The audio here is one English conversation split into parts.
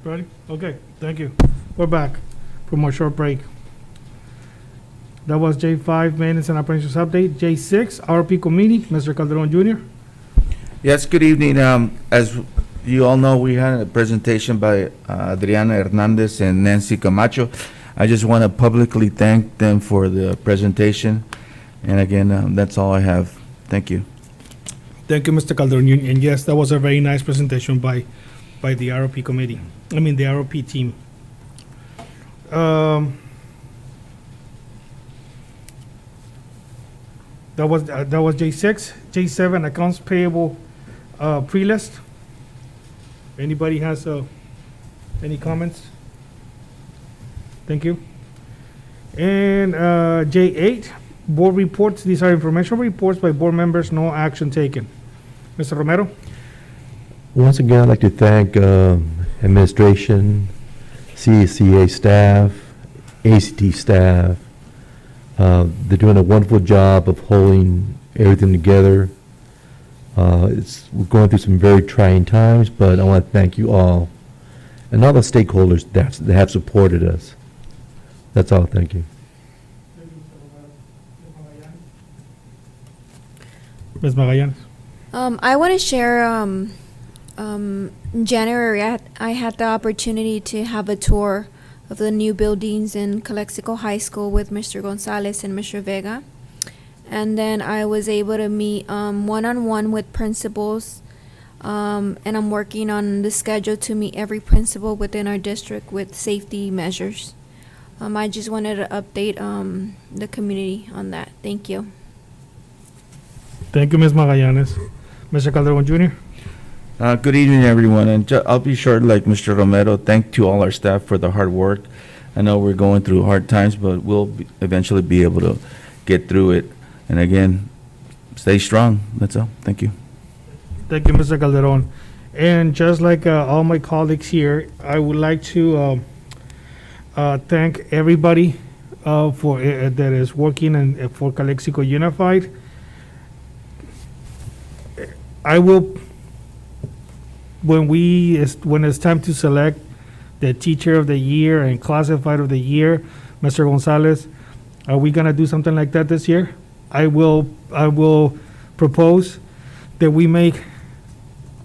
Ready? Okay, thank you. We're back from our short break. That was J5, Maintenance and Operations Update. J6, RP Committee, Mr. Calderon Jr. Yes, good evening. As you all know, we had a presentation by Adriana Hernandez and Nancy Camacho. I just want to publicly thank them for the presentation. And again, that's all I have. Thank you. Thank you, Mr. Calderon. And yes, that was a very nice presentation by the ROP committee. I mean, the ROP team. That was J6. J7, accounts payable pre-list. Anybody has any comments? Thank you. And J8, board reports. These are informational reports by board members, no action taken. Mr. Romero? Once again, I'd like to thank administration, CCA staff, ACT staff. They're doing a wonderful job of holding everything together. We're going through some very trying times, but I want to thank you all and all the stakeholders that have supported us. That's all. Thank you. Ms. Magallanes? I want to share, in January, I had the opportunity to have a tour of the new buildings in Calexico High School with Mr. Gonzalez and Mr. Vega. And then I was able to meet one-on-one with principals, and I'm working on the schedule to meet every principal within our district with safety measures. I just wanted to update the community on that. Thank you. Thank you, Ms. Magallanes. Mr. Calderon Jr.? Good evening, everyone. And I'll be short like Mr. Romero. Thank to all our staff for the hard work. I know we're going through hard times, but we'll eventually be able to get through it. And again, stay strong. That's all. Thank you. Thank you, Mr. Calderon. And just like all my colleagues here, I would like to thank everybody for that is working for Calexico Unified. I will, when it's time to select the Teacher of the Year and Classified of the Year, Mr. Gonzalez, are we gonna do something like that this year? I will propose that we make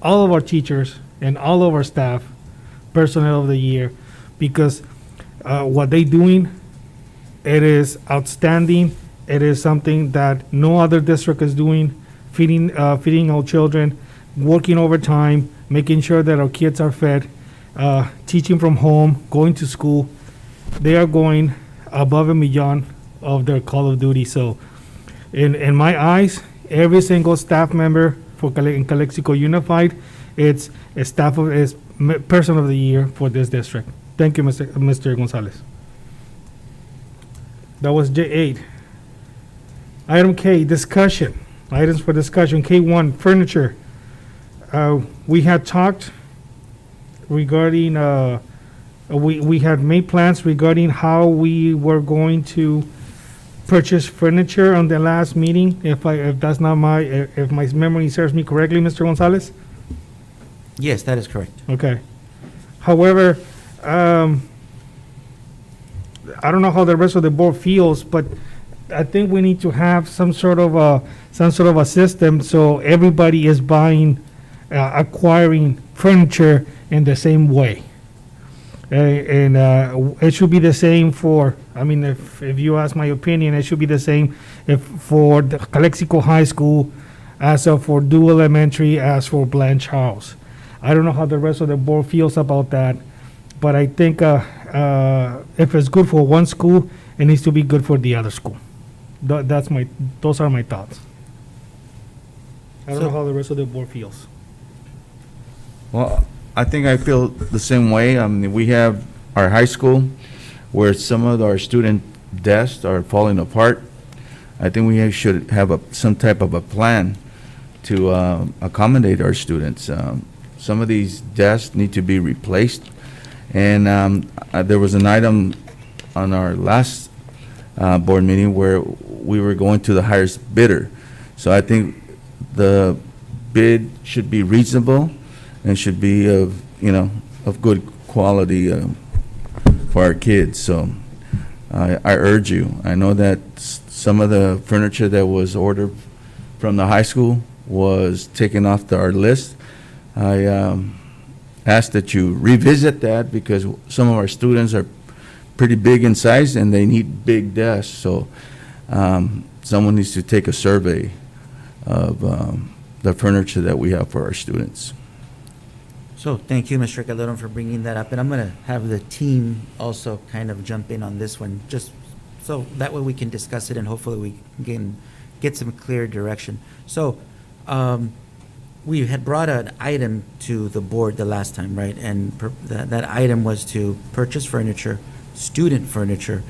all of our teachers and all of our staff Personnel of the Year, because what they doing, it is outstanding. It is something that no other district is doing. Feeding our children, working overtime, making sure that our kids are fed, teaching from home, going to school. They are going above and beyond of their call of duty. So, in my eyes, every single staff member in Calexico Unified, it's a person of the year for this district. Thank you, Mr. Gonzalez. That was J8. Item K, discussion. Items for discussion. K1, furniture. We had talked regarding, we had made plans regarding how we were going to purchase furniture on the last meeting. If my memory serves me correctly, Mr. Gonzalez? Yes, that is correct. Okay. However, I don't know how the rest of the board feels, but I think we need to have some sort of a system so everybody is acquiring furniture in the same way. And it should be the same for, I mean, if you ask my opinion, it should be the same for the Calexico High School as for Dual Elementary, as for Blanche House. I don't know how the rest of the board feels about that, but I think if it's good for one school, it needs to be good for the other school. Those are my thoughts. I don't know how the rest of the board feels. Well, I think I feel the same way. I mean, we have our high school where some of our student desks are falling apart. I think we should have some type of a plan to accommodate our students. Some of these desks need to be replaced. And there was an item on our last board meeting where we were going to the highest bidder. So I think the bid should be reasonable and should be of good quality for our kids. So I urge you. I know that some of the furniture that was ordered from the high school was taken off our list. I ask that you revisit that because some of our students are pretty big in size and they need big desks. So someone needs to take a survey of the furniture that we have for our students. So thank you, Mr. Calderon, for bringing that up. And I'm going to have the team also kind of jump in on this one, just so that way we can discuss it and hopefully we can get some clear direction. So we had brought an item to the board the last time, right? And that item was to purchase furniture, student furniture,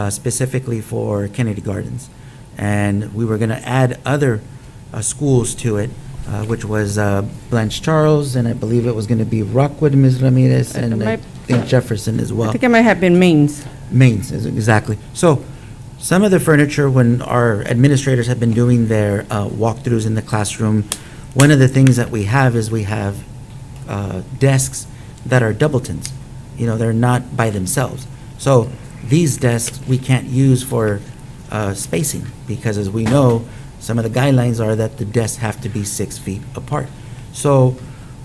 specifically for Kennedy Gardens. And we were going to add other schools to it, which was Blanche Charles, and I believe it was going to be Rockwood, Ms. Ramirez, and I think Jefferson as well. I think it might have been Mainz. Mainz, exactly. So some of the furniture, when our administrators have been doing their walkthroughs in the classroom, one of the things that we have is we have desks that are doubletons. You know, they're not by themselves. So these desks we can't use for spacing because, as we know, some of the guidelines are that the desks have to be 6 feet apart. So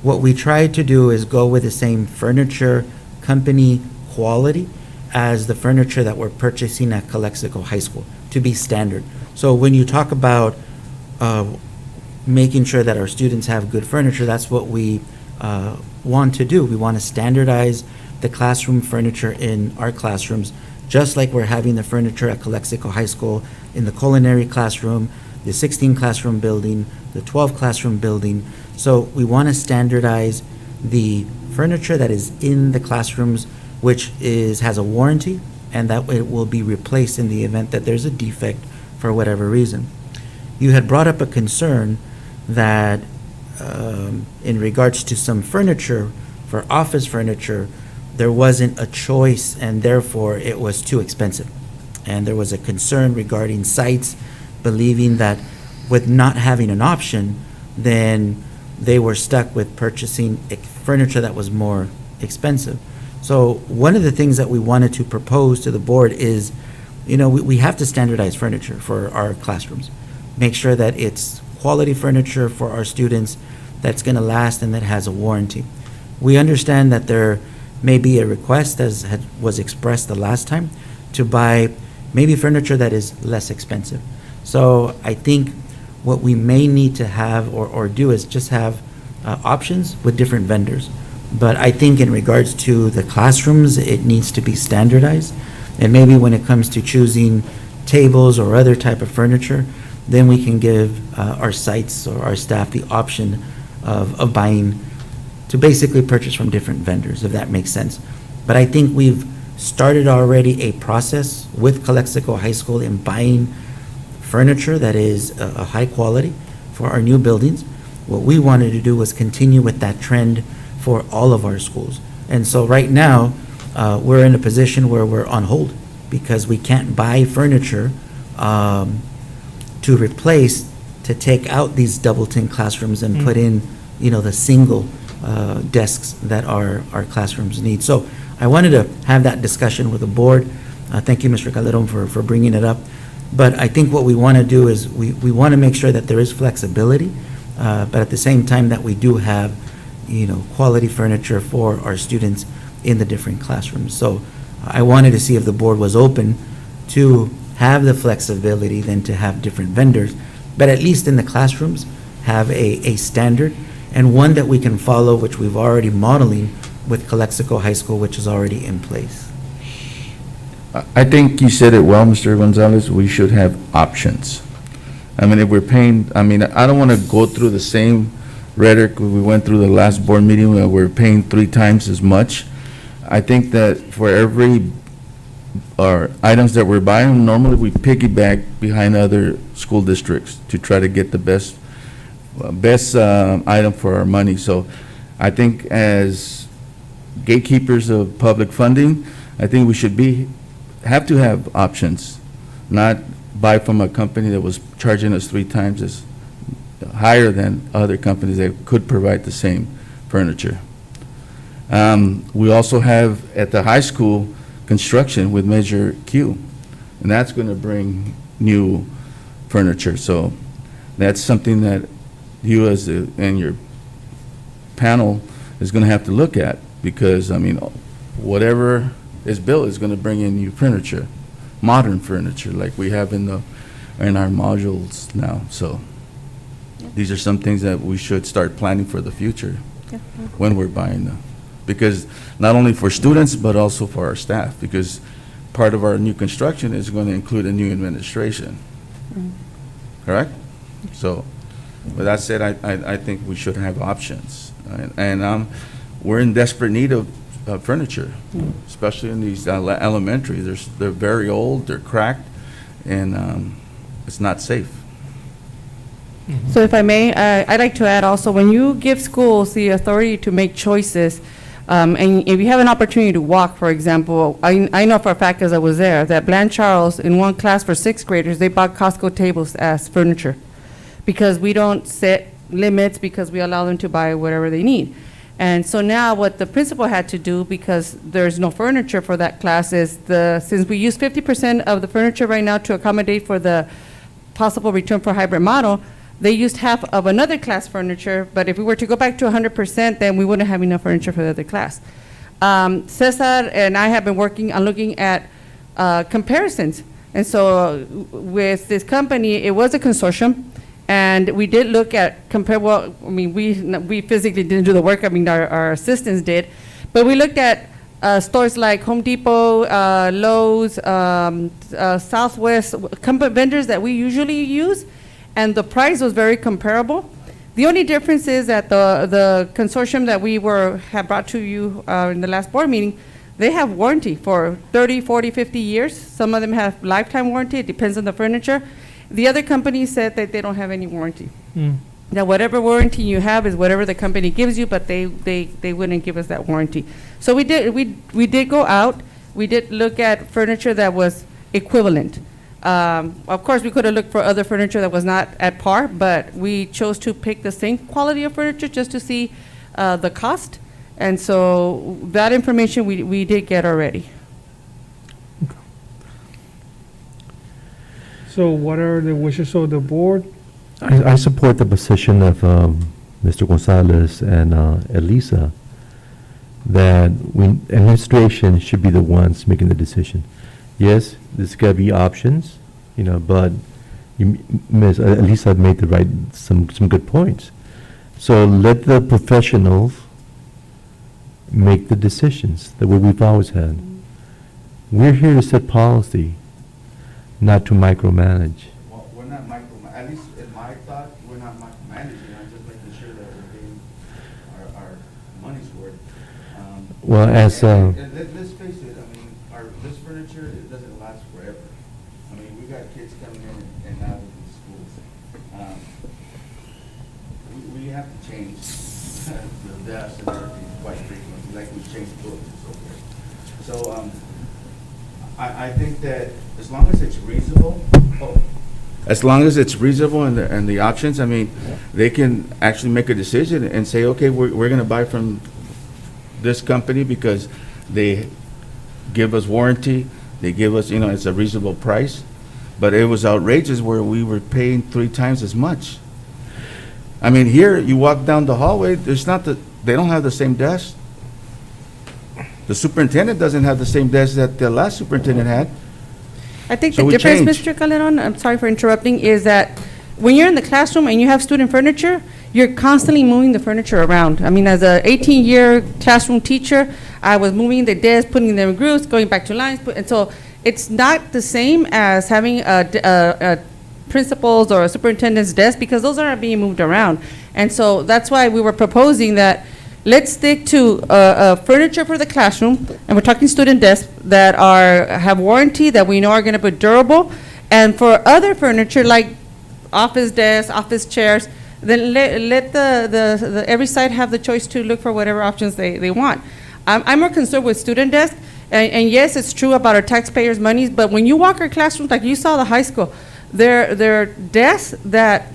what we tried to do is go with the same furniture company quality as the furniture that we're purchasing at Calexico High School to be standard. So when you talk about making sure that our students have good furniture, that's what we want to do. We want to standardize the classroom furniture in our classrooms, just like we're having the furniture at Calexico High School in the culinary classroom, the 16 classroom building, the 12 classroom building. So we want to standardize the furniture that is in the classrooms, which has a warranty, and that it will be replaced in the event that there's a defect for whatever reason. You had brought up a concern that in regards to some furniture, for office furniture, there wasn't a choice and therefore it was too expensive. And there was a concern regarding sites believing that with not having an option, then they were stuck with purchasing furniture that was more expensive. So one of the things that we wanted to propose to the board is, you know, we have to standardize furniture for our classrooms. Make sure that it's quality furniture for our students that's going to last and that has a warranty. We understand that there may be a request, as was expressed the last time, to buy maybe furniture that is less expensive. So I think what we may need to have or do is just have options with different vendors. But I think in regards to the classrooms, it needs to be standardized. And maybe when it comes to choosing tables or other type of furniture, then we can give our sites or our staff the option of buying, to basically purchase from different vendors, if that makes sense. But I think we've started already a process with Calexico High School in buying furniture that is a high quality for our new buildings. What we wanted to do was continue with that trend for all of our schools. And so right now, we're in a position where we're on hold because we can't buy furniture to replace, to take out these doubleton classrooms and put in, you know, the single desks that our classrooms need. So I wanted to have that discussion with the board. Thank you, Mr. Calderon, for bringing it up. But I think what we want to do is we want to make sure that there is flexibility, but at the same time that we do have, you know, quality furniture for our students in the different classrooms. So I wanted to see if the board was open to have the flexibility then to have different vendors, but at least in the classrooms have a standard and one that we can follow, which we've already modeling with Calexico High School, which is already in place. I think you said it well, Mr. Gonzalez. We should have options. I mean, if we're paying, I mean, I don't want to go through the same rhetoric we went through the last board meeting where we're paying 3 times as much. I think that for every items that we're buying, normally we piggyback behind other school districts to try to get the best item for our money. So I think as gatekeepers of public funding, I think we should have to have options, not buy from a company that was charging us 3 times as higher than other companies that could provide the same furniture. We also have at the high school construction with Measure Q, and that's going to bring new furniture. So that's something that you and your panel is going to have to look at, because, I mean, whatever is built is going to bring in new furniture, modern furniture, like we have in our modules now. So these are some things that we should start planning for the future when we're buying them. Because not only for students, but also for our staff, because part of our new construction is going to include a new administration. Correct? So, with that said, I think we should have options. And we're in desperate need of furniture, especially in these elementaries. They're very old, they're cracked, and it's not safe. So if I may, I'd like to add also, when you give schools the authority to make choices, and if you have an opportunity to walk, for example, I know for a fact, as I was there, that Bland Charles, in one class for sixth graders, they bought Costco tables as furniture, because we don't set limits, because we allow them to buy whatever they need. And so now what the principal had to do, because there's no furniture for that class, is since we use 50% of the furniture right now to accommodate for the possible return for hybrid model, they used half of another class furniture, but if we were to go back to 100%, then we wouldn't have enough furniture for the other class. Cesar and I have been working on looking at comparisons. And so with this company, it was a consortium, and we did look at well, I mean, we physically didn't do the work, I mean, our assistants did, but we looked at stores like Home Depot, Lowe's, Southwest, vendors that we usually use, and the price was very comparable. The only difference is that the consortium that we have brought to you in the last board meeting, they have warranty for 30, 40, 50 years. Some of them have lifetime warranty. It depends on the furniture. The other company said that they don't have any warranty. That whatever warranty you have is whatever the company gives you, but they wouldn't give us that warranty. So we did go out. We did look at furniture that was equivalent. Of course, we could have looked for other furniture that was not at par, but we chose to pick the same quality of furniture just to see the cost. And so that information we did get already. So what are the wishes of the board? I support the position of Mr. Gonzalez and Elisa, that administration should be the ones making the decision. Yes, there's got to be options, but Ms. Elisa made some good points. So let the professionals make the decisions, the way we've always had. We're here to set policy, not to micromanage. Well, we're not at least in my thought, we're not micromanaging, I'm just making sure that we're getting our money's worth. Well, as Let's face it, I mean, this furniture, it doesn't last forever. I mean, we got kids coming in and out of these schools. We have to change the desks and everything quite frequently, like we change books and so forth. So, I think that as long as it's reasonable, and the options, I mean, they can actually make a decision and say, okay, we're going to buy from this company because they give us warranty, they give us, it's a reasonable price. But it was outrageous where we were paying 3 times as much. I mean, here, you walk down the hallway, they don't have the same desk. The superintendent doesn't have the same desk that the last superintendent had. I think So the we difference, change. Mr. Calderon, I'm sorry for interrupting, is that when you're in the classroom and you have student furniture, you're constantly moving the furniture around. I mean, as a 18-year classroom teacher, I was moving the desks, putting them in groups, going back to lines, and so it's not the same as having a principal's or a superintendent's desk, because those aren't being moved around. And so that's why we were proposing that let's stick to furniture for the classroom, and we're talking student desks that have warranty, that we know are going to be durable. And for other furniture, like office desks, office chairs, then let the every side have the choice to look for whatever options they want. I'm more concerned with student desks, and yes, it's true about our taxpayers' monies, but when you walk our classrooms, like you saw the high school, they're desks that,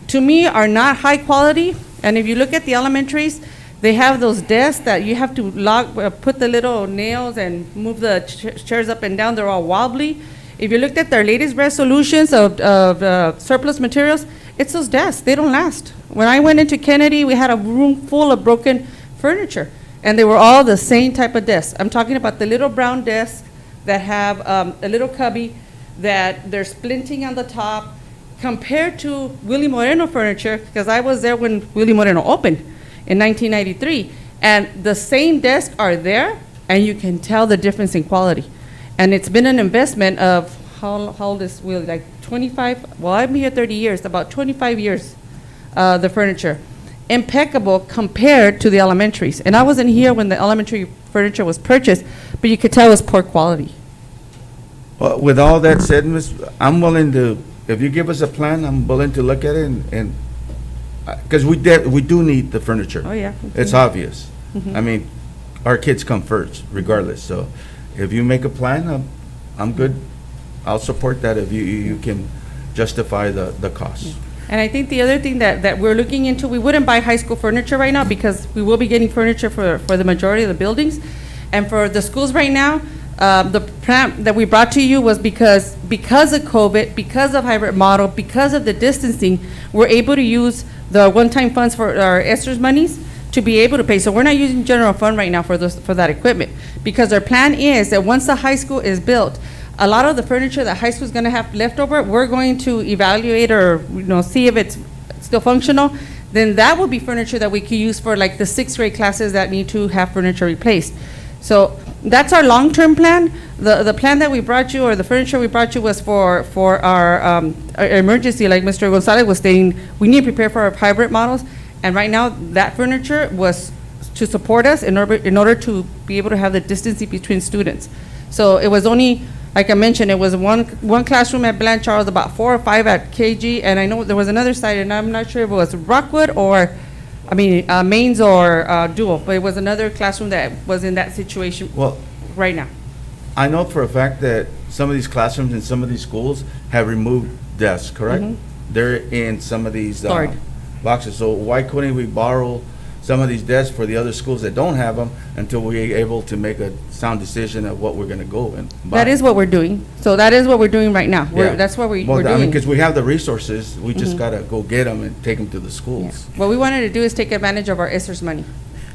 to me, are not high quality. And if you look at the elementaries, They have those desks that you have to put the little nails and move the chairs up and down. They're all wobbly. If you looked at their latest resolutions of surplus materials, it's those desks. They don't last. When I went into Kennedy, we had a room full of broken furniture, and they were all the same type of desks. I'm talking about the little brown desks that have a little cubby, that they're splinting on the top, compared to Willie Moreno furniture, because I was there when Willie Moreno opened in 1993, and the same desks are there, and you can tell the difference in quality. And it's been an investment of, how old is Willie, like 25? Well, I've been here 30 years, about 25 years, the furniture. Impeccable compared to the elementaries. And I wasn't here when the elementary furniture was purchased, but you could tell it was poor quality. Well, with all that said, Miss, I'm willing to, if you give us a plan, I'm willing to look at it and, because we do need the furniture. Oh, yeah. It's obvious. I mean, our kids come first regardless, so if you make a plan, I'm good. I'll support that if you can justify the cost. And I think the other thing that we're looking into, we wouldn't buy high school furniture right now because we will be getting furniture for the majority of the buildings. And for the schools right now, the plan that we brought to you was because of COVID, because of hybrid model, because of the distancing, we're able to use the one-time funds for our ESSER's monies to be able to pay. So we're not using general fund right now for that equipment, because our plan is that once the high school is built, a lot of the furniture that high school is going to have left over, we're going to evaluate or see if it's still functional. Then that will be furniture that we could use for like the 6th grade classes that need to have furniture replaced. So that's our long-term plan. The plan that we brought you, or the furniture we brought you, was for our emergency, like Mr. Gonzalez was saying. We need to prepare for our hybrid models, and right now that furniture was to support us in order to be able to have the distancing between students. So it was only, like I mentioned, it was one classroom at Blanchard, Charles, about 4 or 5 at KG, and I know there was another site, and I'm not sure if it was Rockwood or, Mains or Dual, but it was another classroom that was in that situation Well, right now. I know for a fact that some of these classrooms in some of these schools have removed desks, correct? They're in some of these Stored. boxes, so why couldn't we borrow some of these desks for the other schools that don't have them until we're able to make a sound decision of what we're gonna go and buy? That is what we're doing. So that is what we're doing right now. Yeah. That's what we're Well, I mean, doing. because we have the resources, we just gotta go get them and take them to the schools. What we wanted to do is take advantage of our ESSER's money.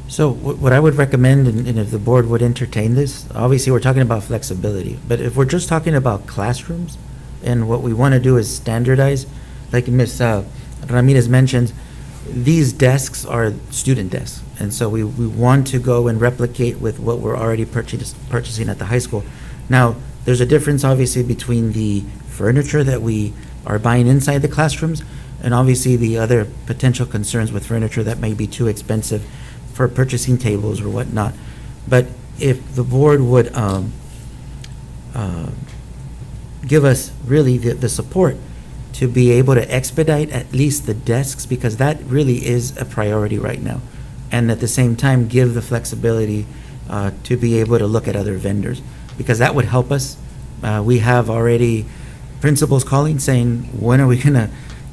So what I would recommend, and if the board would entertain this, obviously, we're talking about flexibility, but if we're just talking about classrooms, and what we want to do is standardize, like Ms. Ramirez mentioned, these desks are student desks, and so we want to go and replicate with what we're already purchasing at the high school. Now, there's a difference, obviously, between the furniture that we are buying inside the classrooms, and obviously the other potential concerns with furniture that may be too expensive for purchasing tables or whatnot. But if the board would give us really the support to be able to expedite at least the desks, because that really is a priority right now. And at the same time, give the flexibility to be able to look at other vendors, because that would help us. We have already principals calling saying, when are we gonna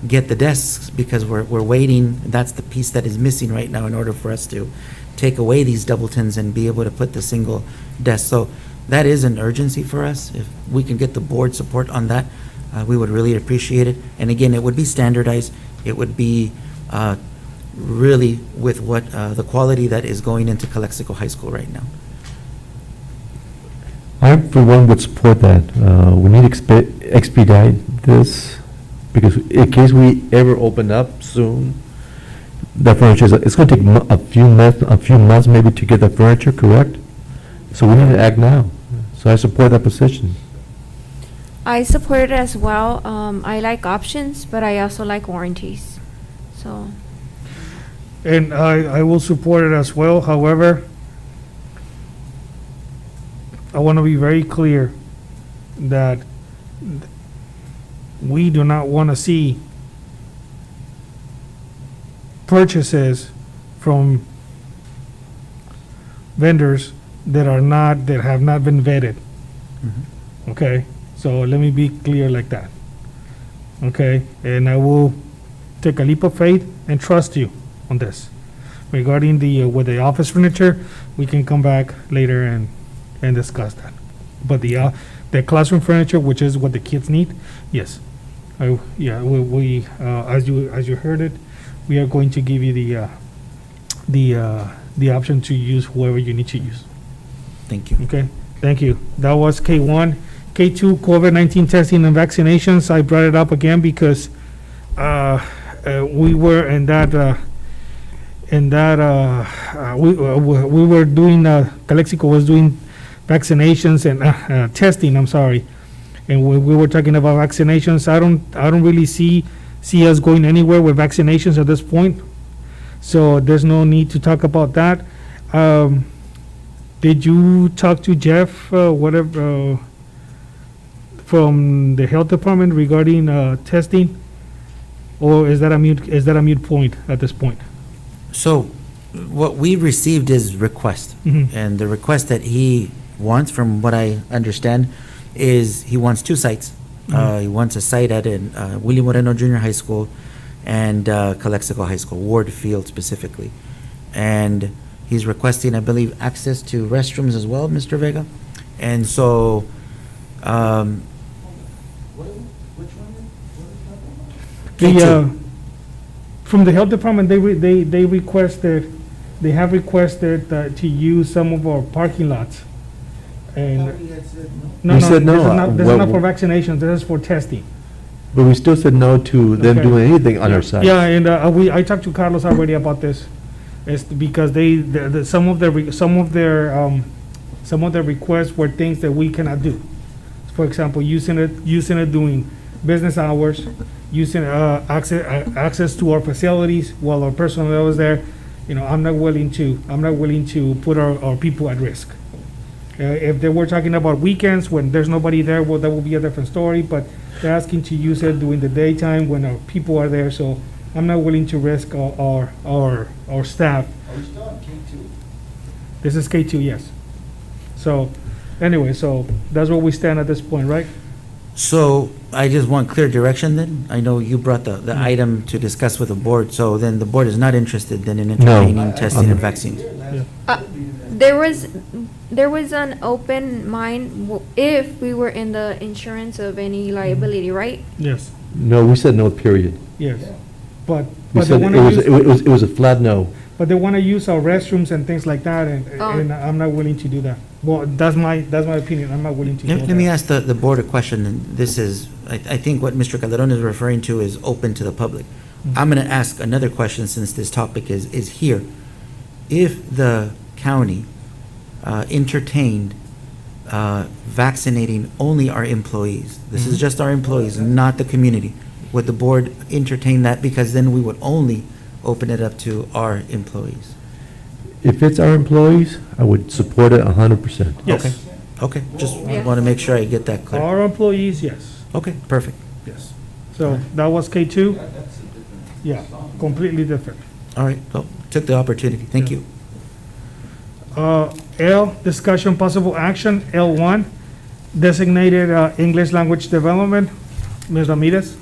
get the desks? Because we're waiting. That's the piece that is missing right now in order for us to take away these doubletons and be able to put the single desk. So that is an urgency for us. If we can get the board support on that, we would really appreciate it. And again, it would be standardized. It would be really with what the quality that is going into Calexico High School right now. I, for one, would support that. We need to expedite this, because in case we ever open up soon, the furniture, it's going to take a few months maybe to get the furniture, correct? So we need to act now. So I support that position. I support it as well. I like options, but I also like warranties. So, And I will support it as well. However, I want to be very clear that we do not want to see purchases from vendors that have not been vetted. Okay, so let me be clear like that. Okay, and I will take a leap of faith and trust you on this, regarding with the office furniture, we can come back later and discuss that. But the classroom furniture, which is what the kids need, yes. We as you heard it, we are going to give you the option to use whoever you need to use. Thank you. Okay, thank you. That was K1. K2, COVID-19 testing and vaccinations. I brought it up again because we were we were doing, Calexico was doing vaccinations and testing, I'm sorry. And we were talking about vaccinations. I don't really see us going anywhere with vaccinations at this point. So there's no need to talk about that. Did you talk to Jeff, from the health department regarding testing? Or is that a mute point at this point? So what we received is request. Mhm. And the request that he wants, from what I understand, is he wants 2 sites. He wants a site at Willie Moreno Junior High School and Calexico High School, Ward Field specifically. And he's requesting, I believe, access to restrooms as well, Mr. Vega. And so, From the health department, they have requested to use some of our parking lots. And We said no. This is not for Well, vaccinations, this is for testing. But we still said no to them Okay. doing anything on our side. Yeah, and I talked to Carlos already about this. It's because some of their requests were things that we cannot do. For example, using it doing business hours, using access to our facilities while our personnel is there. I'm not willing to put our people at risk. If they were talking about weekends when there's nobody there, well, that will be a different story. But they're asking to use it during the daytime when our people are there. So I'm not willing to risk our staff. Are we still on K2? This is K2, yes. So anyway, so that's where we stand at this point, right? so I just want clear direction then. I know you brought the item to discuss with the board, so then the board is not interested then in entertaining testing and vaccines. There was an open mind if we were in the insurance of any liability, right? Yes, No, we said no, period. yes. But We they said want it to was, use, it was a flat no. but they want to use our restrooms and things like that, Oh. and I'm not willing to do that. Well, that's my opinion. I'm not willing to do that. Let me ask the board a question, and this is, I think what Mr. Calderon is referring to is open to the public. I'm going to ask another question since this topic is here. If the county entertained vaccinating only our employees, this is just our employees, not the community, would the board entertain that? Because then we would only open it up to our employees. If it's our employees, I would support it 100%. Yes. Okay, just Yeah. want to make sure I get that clear. Our employees, yes, Okay, perfect. yes. So that was K2? Yeah, completely different. All right, well, took the opportunity. Thank you. L, discussion possible action, L1, designated English language development. Ms. Ramirez?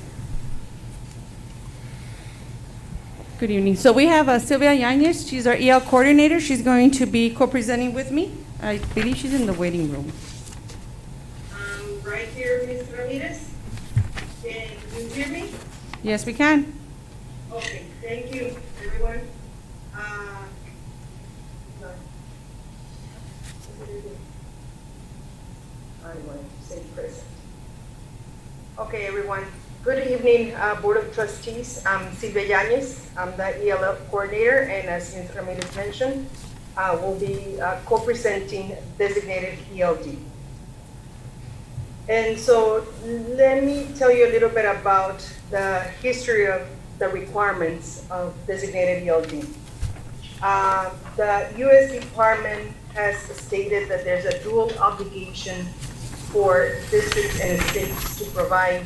Good evening. So we have Sylvia Yanez. She's our EL coordinator. She's going to be co-presenting with me. I believe she's in the waiting room. Right here, Ms. Ramirez. Can you hear me? Yes, we can. Okay, thank you, everyone. Sorry. I want to say present. Okay, everyone. Good evening, Board of Trustees. I'm Silvia Yanez. I'm the ELF coordinator, and as Ms. Ramirez mentioned, we'll be co-presenting designated ELD. And so let me tell you a little bit about the history of the requirements of designated ELD. The U.S. Department has stated that there's a dual obligation for districts and states to provide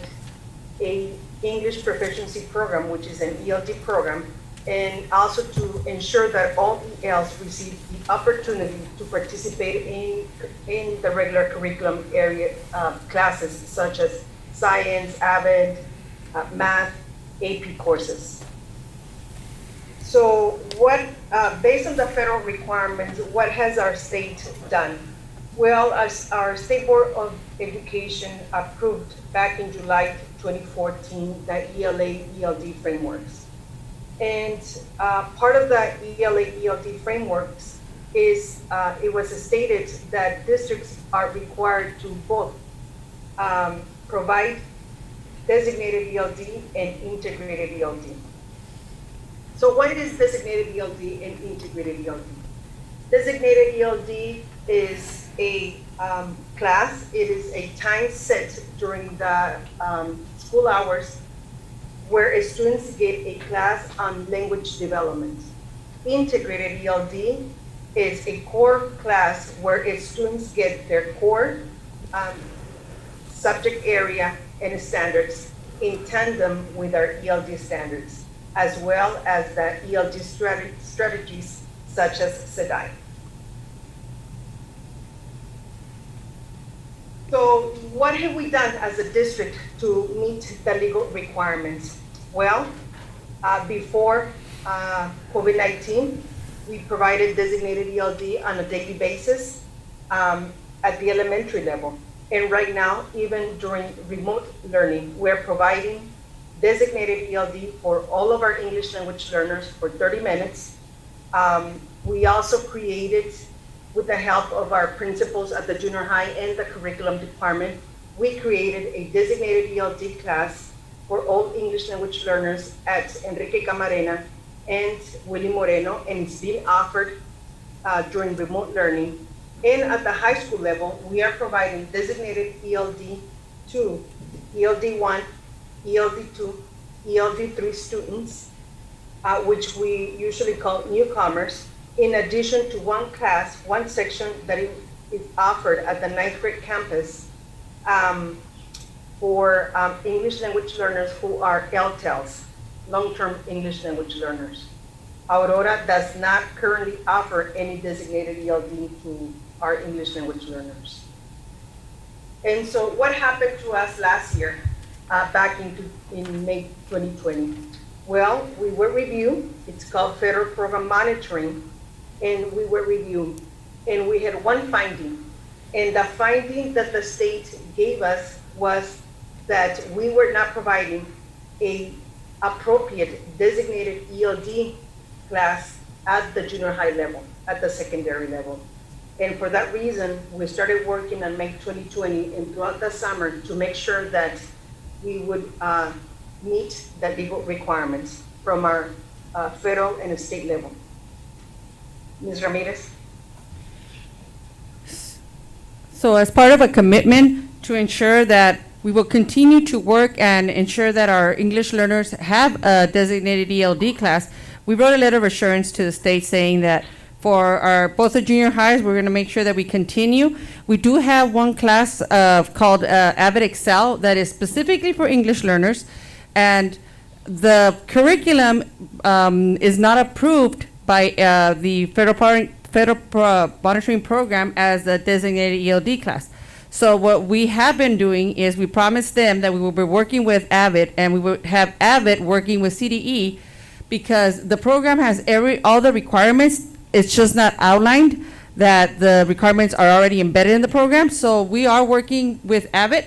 a English proficiency program, which is an ELD program, and also to ensure that all ELs receive the opportunity to participate in the regular curriculum area classes such as science, AVID, math, AP courses. So what, based on the federal requirements, what has our state done? Well, as our State Board of Education approved back in July 2014, the ELA ELD frameworks. And part of the ELA ELD frameworks is, it was stated that districts are required to both provide designated ELD and integrated ELD. So what is designated ELD and integrated ELD? Designated ELD is a class. It is a time set during the school hours where students get a class on language development. Integrated ELD is a core class where students get their core subject area and standards in tandem with our ELD standards, as well as the ELD strategies such as SEDAI. So what have we done as a district to meet the legal requirements? Well, before COVID-19, we provided designated ELD on a daily basis at the elementary level. And right now, even during remote learning, we're providing designated ELD for all of our English language learners for 30 minutes. We also created, with the help of our principals at the junior high and the curriculum department, we created a designated ELD class for all English language learners at Enrique Camarena and Willie Moreno, and it's being offered during remote learning. And at the high school level, we are providing designated ELD to ELD 1, ELD 2, ELD 3 students, which we usually call newcomers, in addition to one class, one section that is offered at the 9th grade campus for English language learners who are LTELs, long-term English language learners. Aurora does not currently offer any designated ELD to our English language learners. And so what happened to us last year, back in May 2020? Well, we were reviewed. It's called Federal Program Monitoring, and we were reviewed. And we had one finding. And the finding that the state gave us was that we were not providing a appropriate designated ELD class at the junior high level, at the secondary level. And for that reason, we started working on May 2020 and throughout the summer to make sure that we would meet the legal requirements from our federal and state level. Ms. Ramirez? So as part of a commitment to ensure that we will continue to work and ensure that our English learners have a designated ELD class, we wrote a letter of assurance to the state saying that for our both the junior highs, we're going to make sure that we continue. We do have one class called Avid Excel that is specifically for English learners, and the curriculum is not approved by the federal monitoring program as a designated ELD class. So what we have been doing is we promised them that we will be working with Avid, and we will have Avid working with CDE, because the program has all the requirements. It's just not outlined that the requirements are already embedded in the program. So we are working with Avid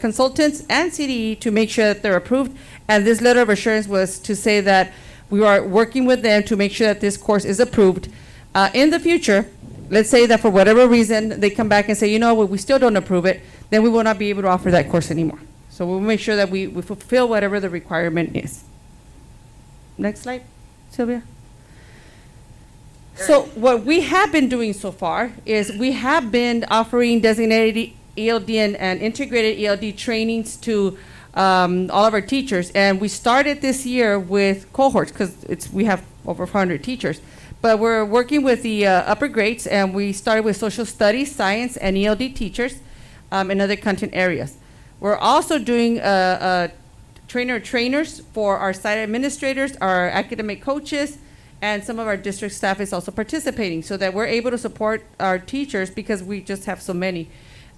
consultants and CDE to make sure that they're approved. And this letter of assurance was to say that we are working with them to make sure that this course is approved. In the future, let's say that for whatever reason, they come back and say, you know what, we still don't approve it, then we will not be able to offer that course anymore. So we'll make sure that we fulfill whatever the requirement is. Next slide, Sylvia. So what we have been doing so far is we have been offering designated ELD and integrated ELD trainings to all of our teachers. And we started this year with cohorts because we have over 400 teachers. But we're working with the upper grades, and we started with social studies, science, and ELD teachers in other content areas. We're also doing trainers for our site administrators, our academic coaches, and some of our district staff is also participating so that we're able to support our teachers because we just have so many.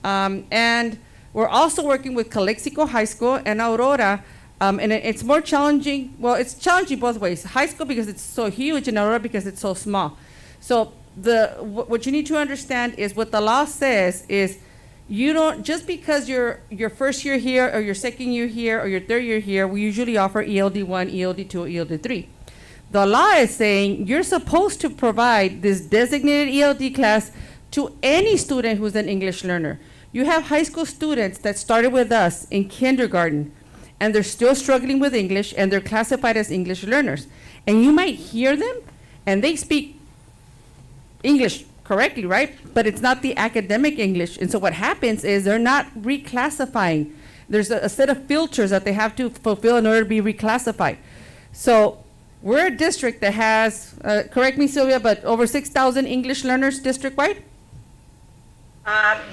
And we're also working with Calexico High School and Aurora And it's more challenging, well, it's challenging both ways. High school because it's so huge and Aurora because it's so small. So what you need to understand is what the law says is you don't, just because your first year here or your second year here or your third year here, we usually offer ELD 1, ELD 2, ELD 3. The law is saying you're supposed to provide this designated ELD class to any student who's an English learner. You have high school students that started with us in kindergarten, and they're still struggling with English, and they're classified as English learners. And you might hear them, and they speak English correctly, right? But it's not the academic English. And so what happens is they're not reclassifying. There's a set of filters that they have to fulfill in order to be reclassified. So we're a district that has, correct me, Sylvia, but over 6,000 English learners district-wide?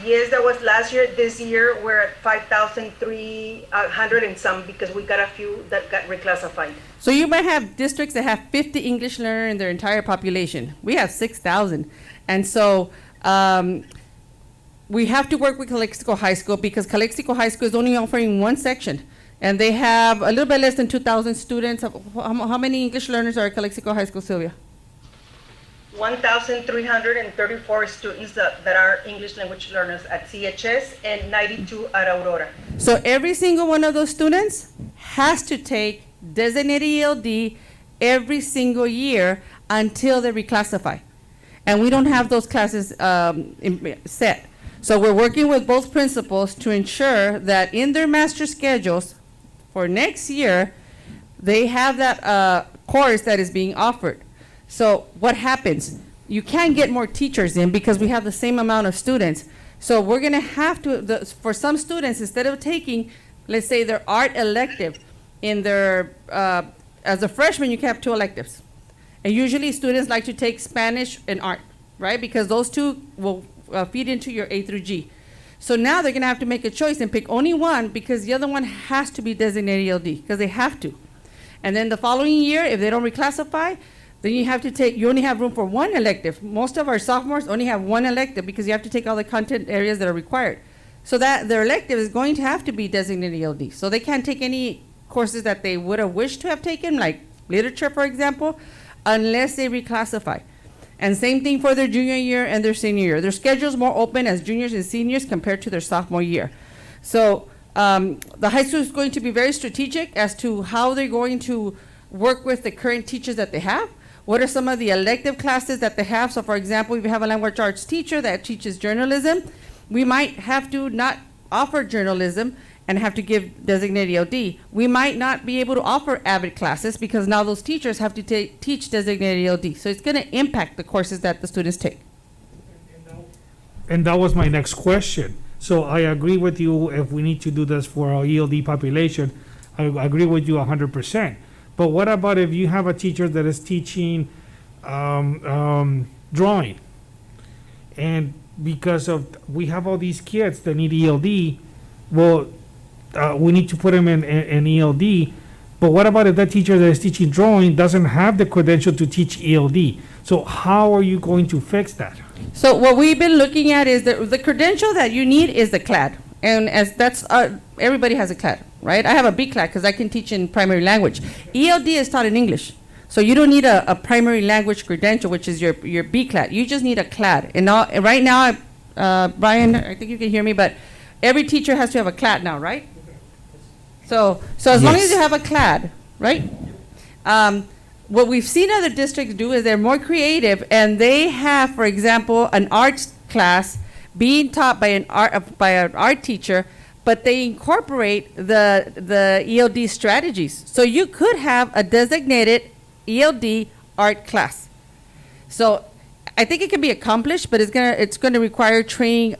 Yes, that was last year. This year, we're at 5,300 and some because we got a few that got reclassified. So you might have districts that have 50 English learners in their entire population. We have 6,000. And so we have to work with Calexico High School because Calexico High School is only offering one section. And they have a little bit less than 2,000 students. How many English learners are at Calexico High School, Sylvia? 1,334 students that are English language learners at CHS and 92 at Aurora. So every single one of those students has to take designated ELD every single year until they reclassify. And we don't have those classes set. So we're working with both principals to ensure that in their master schedules for next year, they have that course that is being offered. So what happens? You can't get more teachers in because we have the same amount of students. So we're going to have to, for some students, instead of taking, let's say, their art elective in their, as a freshman, you can have 2 electives. And usually students like to take Spanish and art, right? Because those 2 will feed into your A through G. So now they're going to have to make a choice and pick only one because the other one has to be designated ELD because they have to. And then the following year, if they don't reclassify, then you have to take, you only have room for 1 elective. Most of our sophomores only have 1 elective because you have to take all the content areas that are required. So that their elective is going to have to be designated ELD. So they can't take any courses that they would have wished to have taken, like literature, for example, unless they reclassify. And same thing for their junior year and their senior year. Their schedule's more open as juniors and seniors compared to their sophomore year. So the high school is going to be very strategic as to how they're going to work with the current teachers that they have. What are some of the elective classes that they have? So for example, if you have a language arts teacher that teaches journalism, we might have to not offer journalism and have to give designated ELD. We might not be able to offer AVID classes because now those teachers have to teach designated ELD. So it's going to impact the courses that the students take. And that was my next question. So I agree with you if we need to do this for our ELD population. I agree with you 100%. But what about if you have a teacher that is teaching drawing? And because of, we have all these kids that need ELD, well, we need to put them in ELD. But what about if that teacher that is teaching drawing doesn't have the credential to teach ELD? So how are you going to fix that? So what we've been looking at is the credential that you need is the CLAD. And as that's, everybody has a CLAD, right? I have a B CLAD because I can teach in primary language. ELD is taught in English. So you don't need a primary language credential, which is your B CLAD. You just need a CLAD. And right now, Brian, I think you can hear me, but every teacher has to have a CLAD now, right? So as long as you have a CLAD, right? What we've seen other districts do is they're more creative, and they have, for example, an arts class being taught by an art teacher, but they incorporate the ELD strategies. So you could have a designated ELD art class. So I think it can be accomplished, but it's gonna require training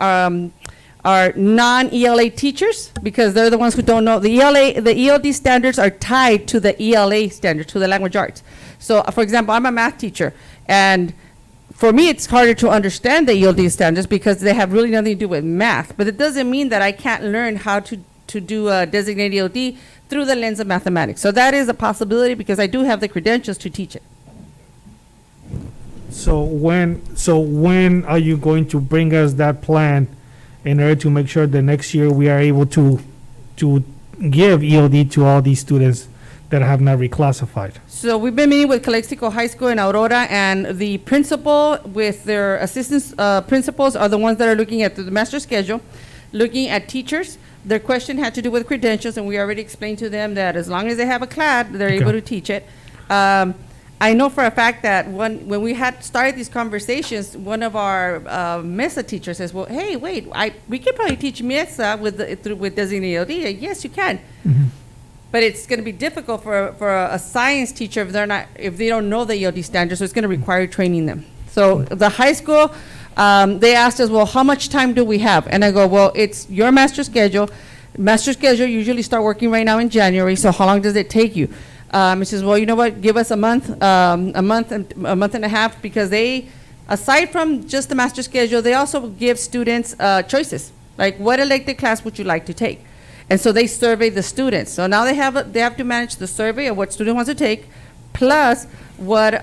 our non-ELA teachers, because they're the ones who don't know. The ELD standards are tied to the ELA standards, to the language arts. So for example, I'm a math teacher, and for me, it's harder to understand the ELD standards because they have really nothing to do with math. But it doesn't mean that I can't learn how to do a designated ELD through the lens of mathematics. So that is a possibility because I do have the credentials to teach it. So when are you going to bring us that plan in order to make sure that next year we are able to give EOD to all these students that have not reclassified? So we've been meeting with Calexico High School in Aurora, and the principal with their assistant principals are the ones that are looking at the master schedule, looking at teachers. Their question had to do with credentials, and we already explained to them that as long as they have a CLAD, they're able Okay. to teach it. I know for a fact that when we had started these conversations, one of our MESA teachers says, well, hey, wait, we could probably teach MESA with designated EOD. Yes, you can. But it's going to be difficult for a science teacher if they don't know the EOD standards, so it's going to require training them. So the high school, they asked us, well, how much time do we have? And I go, well, it's your master schedule. Master schedule usually start working right now in January, so how long does it take you? He says, well, you know what, give us a month and a half, because they, aside from just the master schedule, they also give students choices, like what elective class would you like to take? And so they survey the students. So now they have to manage the survey of what student wants to take, plus what,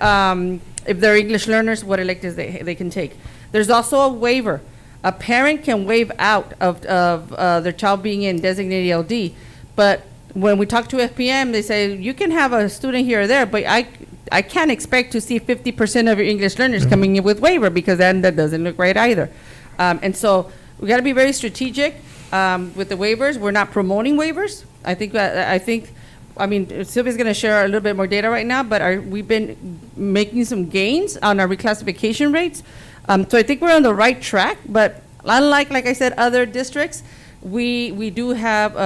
if they're English learners, what electives they can take. There's also a waiver. A parent can waive out of their child being in designated ELD, but when we talk to FPM, they say, you can have a student here or there, but I can't expect to see 50% of your English learners coming in with waiver, because then that doesn't look right either. And so we got to be very strategic with the waivers. We're not promoting waivers. I mean, Sylvia's going to share a little bit more data right now, but we've been making some gains on our reclassification rates. So I think we're on the right track, but unlike, like I said, other districts, we do have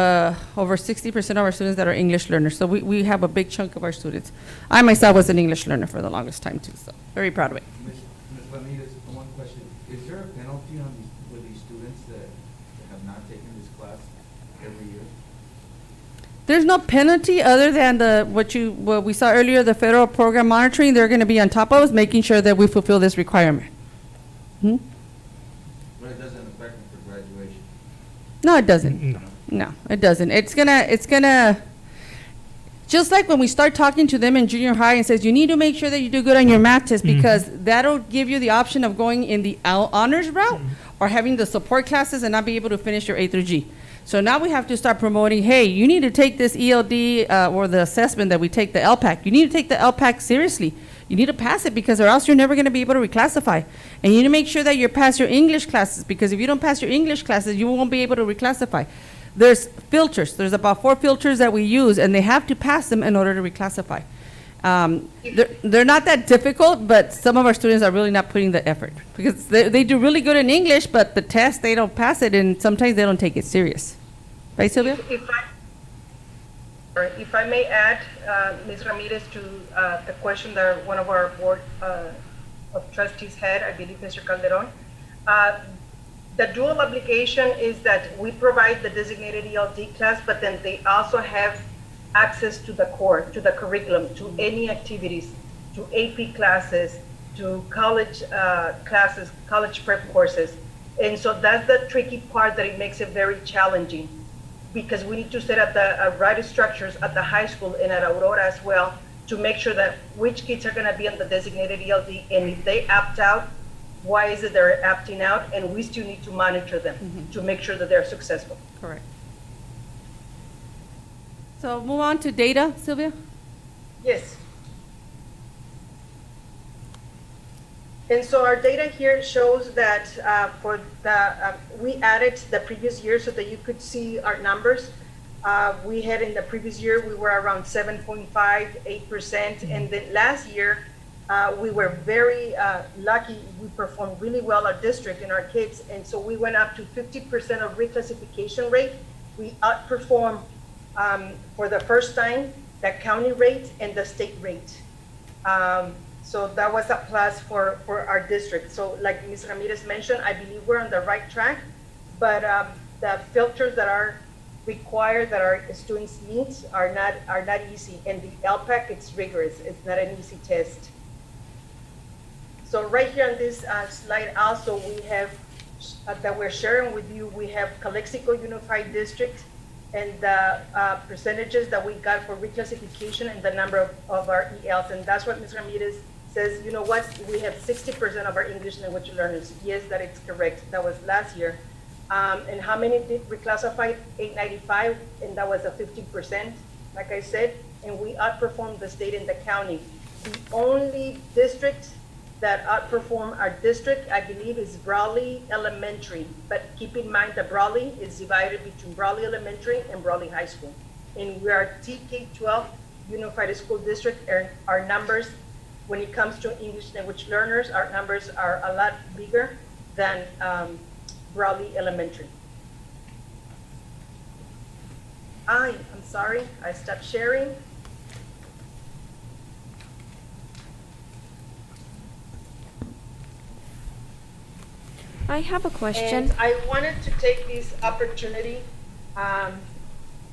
over 60% of our students that are English learners. So we have a big chunk of our students. I myself was an English learner for the longest time too, so very proud of it. Ms. Ramirez, one question. Is there a penalty with these students that have not taken this class every year? There's no penalty other than what we saw earlier, the federal program monitoring. They're going to be on top of us, making sure that we fulfill this requirement. But it doesn't affect them for graduation? No, it doesn't. No. No, it doesn't. It's gonna, just like when we start talking to them in junior high and says, you need to make sure that you do good on your math test, because that'll give you the option of going in the honors route or having the support classes and not be able to finish your A through G. So now we have to start promoting, hey, you need to take this ELD or the assessment that we take, the LPAC. You need to take the LPAC seriously. You need to pass it, because or else you're never going to be able to reclassify. And you need to make sure that you pass your English classes, because if you don't pass your English classes, you won't be able to reclassify. There's filters. There's about 4 filters that we use, and they have to pass them in order to reclassify. They're not that difficult, but some of our students are really not putting the effort, because they do really good in English, but the test, they don't pass it, and sometimes they don't take it serious. Right, Sylvia? If I may add, Ms. Ramirez, to the question that one of our board of trustees had, I believe Mr. Calderon. The dual obligation is that we provide the designated ELD class, but then they also have access to the core, to the curriculum, to any activities, to AP classes, to college classes, college prep courses. And so that's the tricky part that it makes it very challenging, because we need to set up the right structures at the high school and at Aurora as well to make sure that which kids are going to be on the designated ELD, and if they opt out, why is it they're opting out, and we still need to monitor them to make sure that they're successful. Correct. So move on to data, Sylvia? Yes. And so our data here shows that for the, we added the previous year so that you could see our numbers. We had in the previous year, we were around 7.5, 8%. And then last year, we were very lucky. We performed really well, our district and our kids. And so we went up to 50% of reclassification rate. We outperformed for the first time the county rate and the state rate. So that was a plus for our district. So like Ms. Ramirez mentioned, I believe we're on the right track, but the filters that are required that our students meet are not easy. And the LPAC, it's rigorous. It's not an easy test. So right here on this slide also, we have, that we're sharing with you, we have Calexico Unified District and the percentages that we got for reclassification and the number of our ELs. And that's what Ms. Ramirez says, you know what, we have 60% of our English language learners. Yes, that is correct. That was last year. And how many did reclassify? 895, and that was a 50%, like I said, and we outperformed the state and the county. The only district that outperformed our district, I believe, is Brawley Elementary. But keep in mind that Brawley is divided between Brawley Elementary and Brawley High School. And we are TK-12 Unified School District, and our numbers, when it comes to English language learners, our numbers are a lot bigger than Brawley Elementary. I'm sorry, I stopped sharing. I have a question. And I wanted to take this opportunity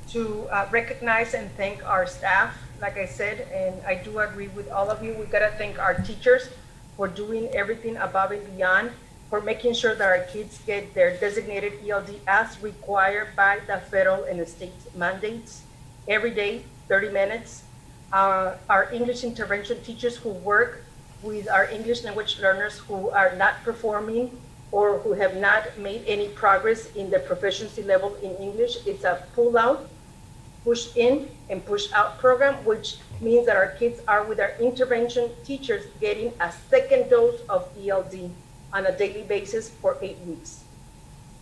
to recognize and thank our staff, like I said, and I do agree with all of you. We gotta thank our teachers for doing everything above and beyond, for making sure that our kids get their designated ELD as required by the federal and the state mandates every day, 30 minutes. Our English intervention teachers who work with our English language learners who are not performing or who have not made any progress in the proficiency level in English. It's a pull out, push in, and push out program, which means that our kids are with our intervention teachers getting a second dose of ELD on a daily basis for 8 weeks.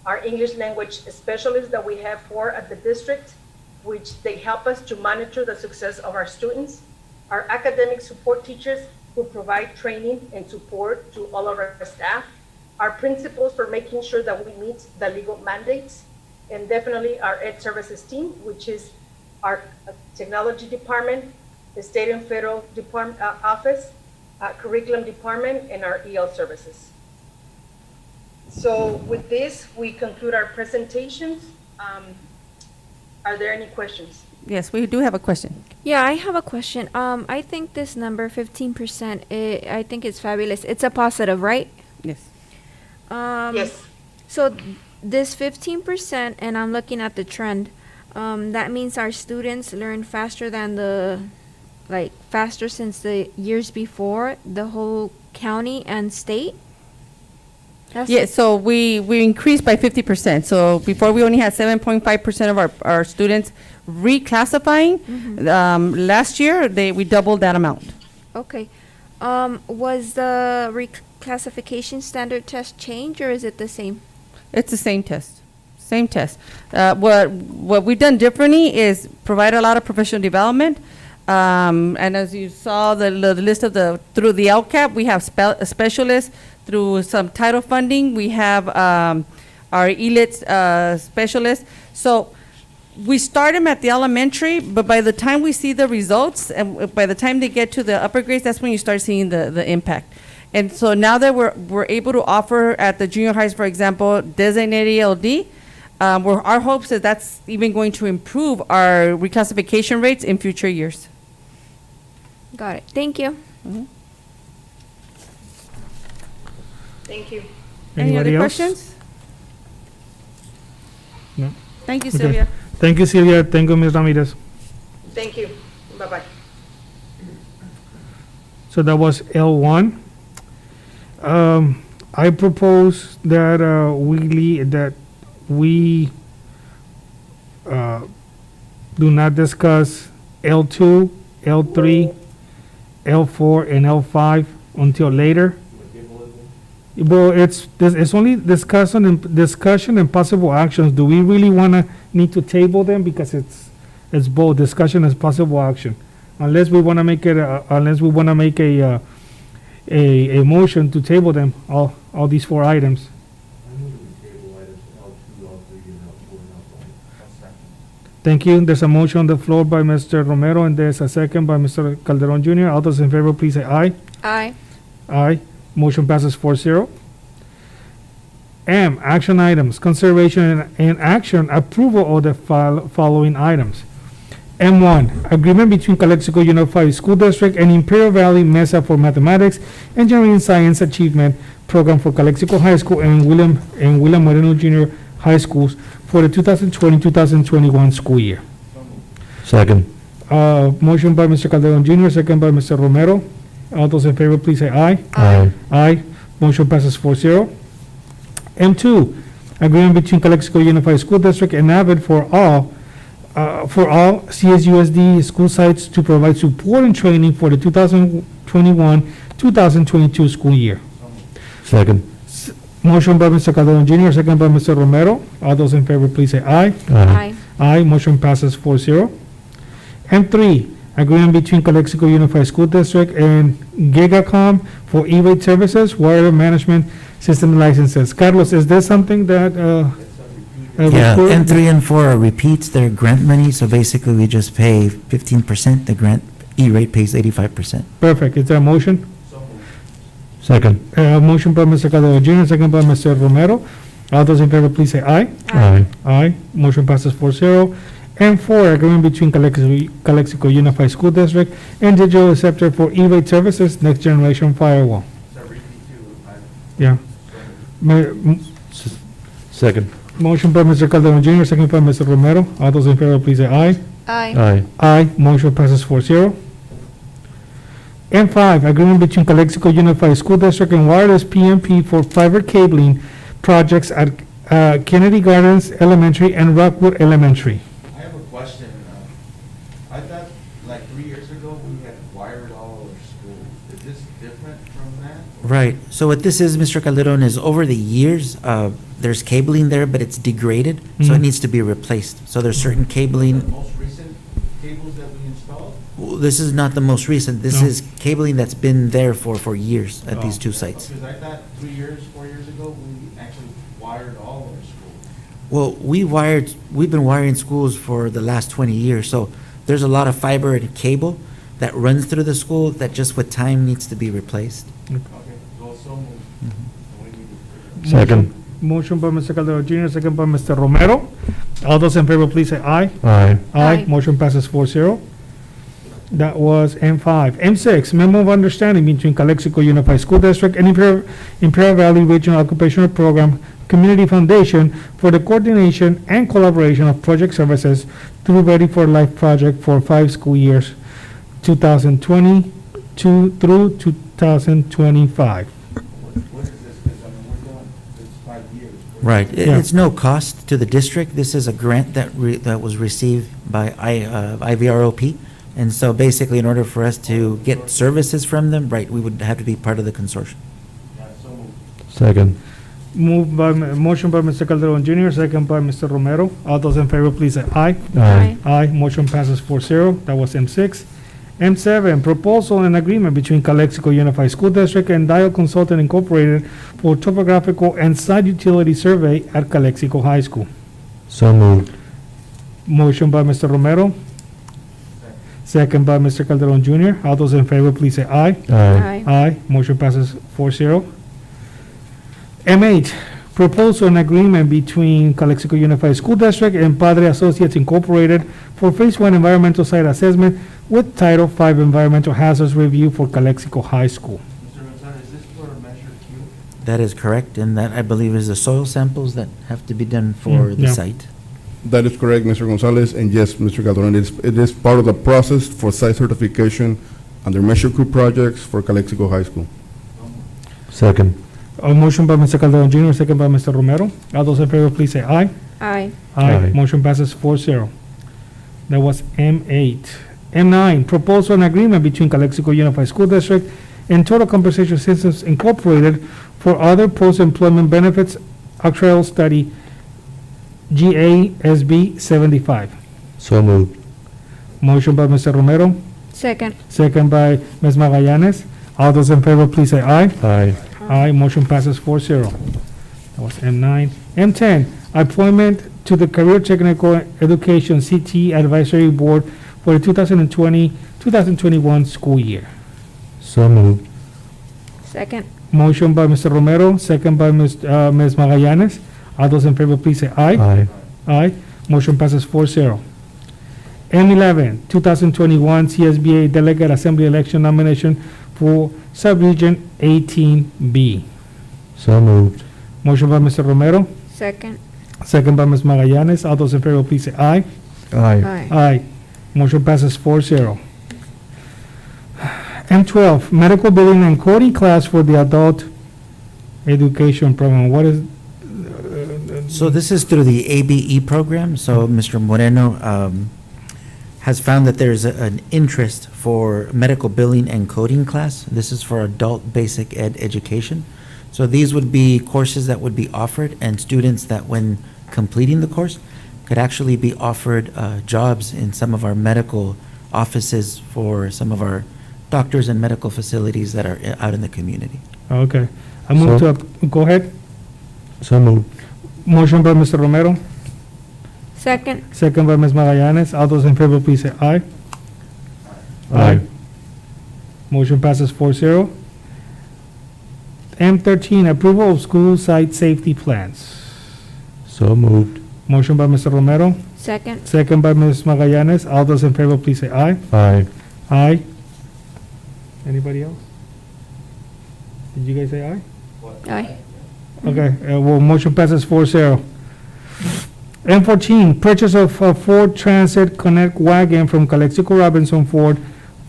Our English language specialists that we have 4 at the district, which they help us to monitor the success of our students. Our academic support teachers who provide training and support to all of our staff. Our principals for making sure that we meet the legal mandates, and definitely our Ed Services team, which is our technology department, the state and federal department office, curriculum department, and our EL services. So with this, we conclude our presentations. Are there any questions? Yes, we do have a question. Yeah, I have a question. I think this number, 15%, I think it's fabulous. It's a positive, right? Yes. Yes. So this 15%, and I'm looking at the trend, that means our students learn faster than faster since the years before, the whole county and state? Yes, so we increased by 50%. So before we only had 7.5% of our students reclassifying. Last year, we doubled that amount. Okay. Was the reclassification standard test changed, or is it the same? It's the same test. Same test. What we've done differently is provide a lot of professional development. And as you saw the list of through the LCAP, we have specialists. Through some title funding, we have our ELIT specialists. So we start them at the elementary, but by the time we see the results, and by the time they get to the upper grades, that's when you start seeing the impact. And so now that we're able to offer at the junior highs, for example, designated ELD, our hopes is that's even going to improve our reclassification rates in future years. Got it. Thank you. Thank you. Any other Anybody else? questions? No. Thank you, Okay. Sylvia. Thank you, Sylvia. Thank you, Ms. Ramirez. Thank you. Bye-bye. So that was L1. I propose that we do not discuss L2, L3, L4, and L5 until later. Well, it's only discussion and possible actions. Do we really need to table them, because it's both discussion and possible action? Unless we want to make a motion to table them, all these 4 items. Thank you. There's a motion on the floor by Mr. Romero, and there's a second by Mr. Calderon Jr. All those in favor, please say aye. Aye. Aye. Motion passes 4-0. M, action items, consideration and action, approval of the following items. M1, agreement between Calexico Unified School District and Imperial Valley Mesa for Mathematics, Engineering, Science Achievement Program for Calexico High School and William Moreno Junior High Schools for the 2020-2021 school year. Second. Motion by Mr. Calderon Jr., second by Mr. Romero. All those in favor, please say aye. Aye. Aye. Motion passes 4-0. M2, agreement between Calexico Unified School District and Avid for all CSUSD school sites to provide support and training for the 2021-2022 school year. Second. Motion by Mr. Calderon Jr., second by Mr. Romero. All those in favor, please say aye. Aye. Aye, motion passes 4-0. M3, agreement between Calexico Unified School District and Gigacom for E-rate services, wire management system licenses. Carlos, is there something that, Yeah, was and 3 and 4 are repeats, they're grant money, so basically we just pay 15%, the grant E-rate pays 85%. perfect, is there a motion? Second. Motion by Mr. Calderon Jr., second by Mr. Romero. All those in favor, please say aye. Aye. Aye, motion passes 4-0. M4, agreement between Calexico Unified School District and Digital Receptor for E-rate services, next generation firewall. Yeah. Second. Motion by Mr. Calderon Jr., second by Mr. Romero. All those in favor, please say aye. Aye. Aye. Aye, motion passes 4-0. M5, agreement between Calexico Unified School District and Wireless PMP for fiber cabling projects at Kennedy Gardens Elementary and Rockwood Elementary. I have a question. I thought like 3 years ago, we had wired all our schools. Is this different from that? Right, so what this is, Mr. Calderon, is over the years, there's cabling there, but it's degraded, so it Mhm. needs to be replaced. So there's certain The cabling, most recent cables that we installed? well, this is not the most recent, this No. is cabling that's been there for years at these two sites. Because I thought 3 years, 4 years ago, we actually wired all our schools. Well, we've been wiring schools for the last 20 years, so there's a lot of fiber and cable that runs through the school that just with time needs to be replaced. Okay, so moved. We need to- Second. Motion by Mr. Calderon Jr., second by Mr. Romero. All those in favor, please say aye. Aye. Aye. Motion passes 4-0. That was M5. M6, memo of understanding between Calexico Unified School District and Imperial Valley Regional Occupational Program Community Foundation for the coordination and collaboration of project services through Ready for Life project for 5 school years, 2022 through 2025. What is this? Because, I mean, we're going, it's 5 years. Right, Yeah. it's no cost to the district, this is a grant that was received by IVROP. And so basically, in order for us to get services from them, right, we would have to be part of the consortium. Yeah, so moved. Second. Motion by Mr. Calderon Jr., second by Mr. Romero. All those in favor, please say aye. Aye. Aye, motion passes 4-0. That was M6. M7, proposal and agreement between Calexico Unified School District and Dial Consultant Incorporated for topographical and site utility survey at Calexico High School. So moved. Motion by Mr. Romero, second by Mr. Calderon Jr. All those in favor, please say aye. Aye. Aye, motion passes 4-0. M8, proposal and agreement between Calexico Unified School District and Padre Associates Incorporated for Phase 1 Environmental Site Assessment with Title 5 Environmental Hazards Review for Calexico High School. Mr. Gonzalez, is this for a Measure Q? That is correct, and that, I believe, is the soil samples that have to be done for the Yeah. site. That is correct, Mr. Gonzalez, and yes, Mr. Calderon, it is part of the process for site certification under Measure Q projects for Calexico High School. Second. A motion by Mr. Calderon Jr., second by Mr. Romero. All those in favor, please say aye. Aye. Aye. Motion passes 4-0. That was M8. M9, proposal and agreement between Calexico Unified School District and Total Compensation Systems Incorporated for other post-employment benefits actuarial study GASB 75. So moved. Motion by Mr. Romero, Second. second by Ms. Magallanes. All those in favor, please say aye. Aye. Aye, motion passes 4-0. That was M9. M10, appointment to the Career Technical Education CTE Advisory Board for the 2020-2021 school year. So moved. Second. Motion by Mr. Romero, second by Ms. Magallanes. All those in favor, please say aye. Aye. Aye, motion passes 4-0. M11, 2021 CSBA Delegate Assembly Election Nomination for Subregion 18B. So moved. Motion by Mr. Romero, Second. second by Ms. Magallanes. All those in favor, please say aye. Aye. Aye. Motion passes 4-0. M12, medical billing and coding class for the adult education program. What is So this is through the ABE program. So Mr. Moreno has found that there's an interest for medical billing and coding class. This is for adult basic ed education. So these would be courses that would be offered, and students that, when completing the course, could actually be offered jobs in some of our medical offices for some of our doctors and medical facilities that are out in the community. Okay. I move So- to, go ahead. So moved. Motion by Mr. Romero, Second. second by Ms. Magallanes. All those in favor, please say aye. Aye. Motion passes 4-0. M13, approval of school site safety plans. So moved. Motion by Mr. Romero, Second. second by Ms. Magallanes. All those in favor, please say aye. Aye. Aye. Anybody else? Did you guys say aye? Aye. Okay, well, motion passes 4-0. M14, purchase of a Ford Transit Connect wagon from Calexico Robinson Ford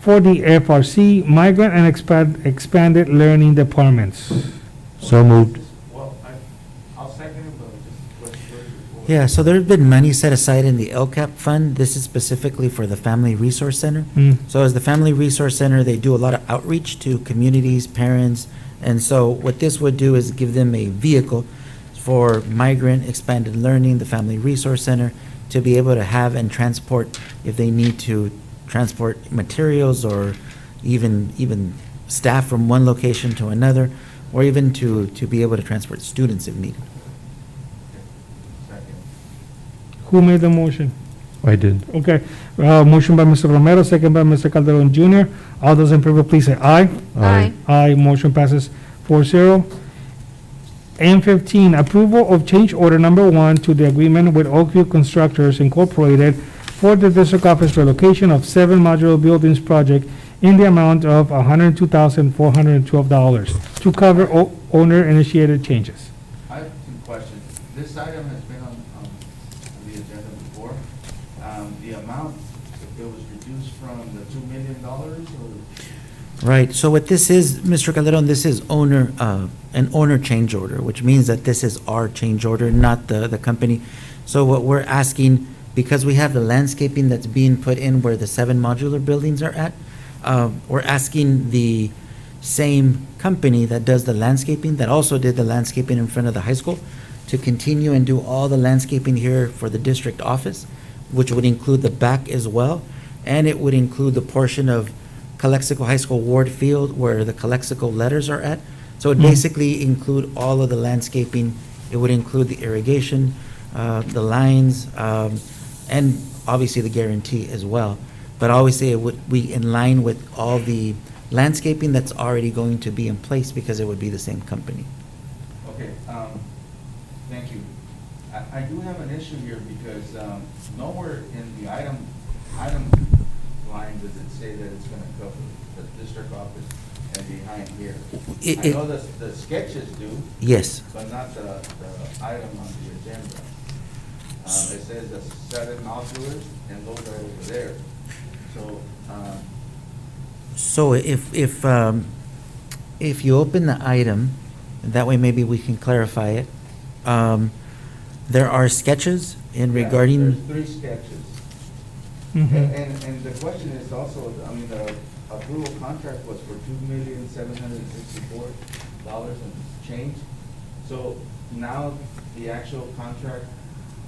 for the FRC Migrant and Expanded Learning Departments. So moved. Yeah, so there's been money set aside in the LCAP fund. This is specifically for the Family Resource Center. So as the Family Resource Center, they do a lot of outreach to communities, parents, and so what this would do is give them a vehicle for migrant expanded learning, the Family Resource Center, to be able to have and transport, if they need to transport materials or even staff from one location to another, or even to be able to transport students if needed. Who made the motion? I did. Okay, motion by Mr. Romero, second by Mr. Calderon Jr. All those in favor, please say aye. Aye. Aye, motion passes 4-0. M15, approval of change order number 1 to the agreement with Oakview Constructors Incorporated for the district office relocation of 7 modular buildings project in the amount of $102,412 to cover owner-initiated changes. I have some questions. This item has been on the agenda before. The amount, it was reduced from the $2 million or? Right, so what this is, Mr. Calderon, this is an owner change order, which means that this is our change order, not the company. So what we're asking, because we have the landscaping that's being put in where the 7 modular buildings are at, we're asking the same company that does the landscaping, that also did the landscaping in front of the high school, to continue and do all the landscaping here for the district office, which would include the back as well, and it would include the portion of Calexico High School Ward Field where the Calexico letters are at. So it basically include all of the landscaping. It would include the irrigation, the lines, and obviously the guarantee as well. But I always say it would be in line with all the landscaping that's already going to be in place because it would be the same company. Okay, thank you. I do have an issue here because nowhere in the item line does it say that it's gonna cover the district office and behind here. I know the sketches do, Yes. but not the item on the agenda. It says the 7 modulars and those are over there. So, So if you open the item, that way maybe we can clarify it. There are sketches in yeah, regarding, there's 3 sketches. Mhm. And the question is also, I mean, the approval contract was for $2,764 and change. So now the actual contract